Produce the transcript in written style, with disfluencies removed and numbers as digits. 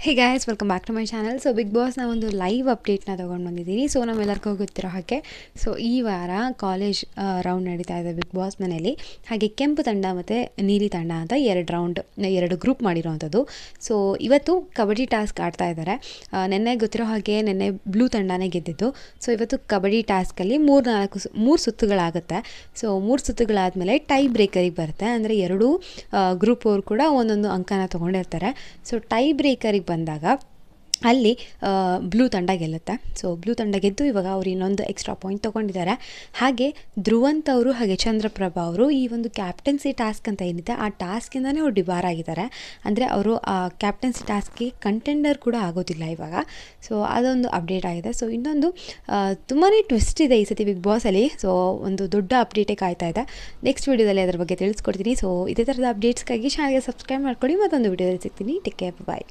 Hey guys, welcome back to my channel. So big ಬಾಸ್ನ ಒಂದು live ಅಪ್ಡೇಟ್ನ ತೊಗೊಂಡು ಬಂದಿದ್ದೀನಿ. ಸೊ ನಮ್ಮೆಲ್ಲರಿಗೂ ಗೊತ್ತಿರೋ ಹಾಗೆ ಈ ವಾರ ಕಾಲೇಜ್ ರೌಂಡ್ ನಡೀತಾ ಇದೆ ಬಿಗ್ ಬಾಸ್ ಮನೆಯಲ್ಲಿ. ಹಾಗೆ ಕೆಂಪು ತಂಡ ಮತ್ತು ನೀಲಿ ತಂಡ ಅಂತ ಎರಡು ಗ್ರೂಪ್ ಮಾಡಿರೋವಂಥದ್ದು. ಸೊ ಇವತ್ತು ಕಬಡ್ಡಿ ಟಾಸ್ಕ್ ಆಡ್ತಾ ಇದ್ದಾರೆ. ನೆನ್ನೆ ಗೊತ್ತಿರೋ ಹಾಗೆ ನೆನ್ನೆ ಬ್ಲೂ ತಂಡನೇ ಗೆದ್ದಿದ್ದು. ಸೊ ಇವತ್ತು ಕಬಡ್ಡಿ ಟಾಸ್ಕಲ್ಲಿ ಮೂರು ಸುತ್ತುಗಳಾಗುತ್ತೆ. ಸೊ 3 ಸುತ್ತುಗಳಾದಮೇಲೆ ಟೈ ಬ್ರೇಕರಿಗೆ ಬರುತ್ತೆ. ಅಂದರೆ ಎರಡೂ ಗ್ರೂಪ್ ಅವರು ಕೂಡ ಒಂದೊಂದು ಅಂಕನ ತೊಗೊಂಡಿರ್ತಾರೆ. ಸೊ ಟೈ ಬ್ರೇಕರಿಗೆ ಬಂದಾಗ ಅಲ್ಲಿ ಬ್ಲೂ ತಂಡ ಗೆಲ್ಲುತ್ತೆ. ಸೊ ಬ್ಲೂ ತಂಡ ಗೆದ್ದು ಇವಾಗ ಅವರು ಇನ್ನೊಂದು ಎಕ್ಸ್ಟ್ರಾ ಪಾಯಿಂಟ್ ತೊಗೊಂಡಿದ್ದಾರೆ. ಹಾಗೆ ಧ್ರುವಂತ್ ಅವರು ಹಾಗೆ ಚಂದ್ರಪ್ರಭಾ ಅವರು ಈ ಒಂದು ಕ್ಯಾಪ್ಟನ್ಸಿ ಟಾಸ್ಕ್ ಅಂತ ಏನಿದೆ ಆ ಟಾಸ್ಕಿಂದನೇ ಅವ್ರು ಡಿಬಾರ್ ಆಗಿದ್ದಾರೆ. ಅಂದರೆ ಅವರು ಆ ಕ್ಯಾಪ್ಟನ್ಸಿ ಟಾಸ್ಕ್ಗೆ ಕಂಟೆಂಡರ್ ಕೂಡ ಆಗೋದಿಲ್ಲ ಇವಾಗ. ಸೊ ಅದೊಂದು ಅಪ್ಡೇಟ್ ಆಗಿದೆ. ಸೊ ಇನ್ನೊಂದು ತುಂಬಾ ಟ್ವಿಸ್ಟ್ ಇದೆ ಈ ಸತಿ ಬಿಗ್ ಬಾಸಲ್ಲಿ. ಸೊ ಒಂದು ದೊಡ್ಡ ಅಪ್ಡೇಟೇ ಕಾಯ್ತಾ ಇದೆ. ನೆಕ್ಸ್ಟ್ ವೀಡಿಯೋದಲ್ಲಿ ಅದರ ಬಗ್ಗೆ ತಿಳಿಸ್ಕೊಡ್ತೀನಿ. ಸೊ ಇದೇ ಥರದ ಅಪ್ಡೇಟ್ಸ್ಗಾಗಿ ಚಾನಲ್ಗೆ ಸಬ್ಸ್ಕ್ರೈಬ್ ಮಾಡ್ಕೊಳ್ಳಿ. ಮತ್ತೊಂದು ವೀಡಿಯೋದಲ್ಲಿ ಸಿಗ್ತೀನಿ. ಟೇಕ್ ಕೇರ್, ಬಾಯ್.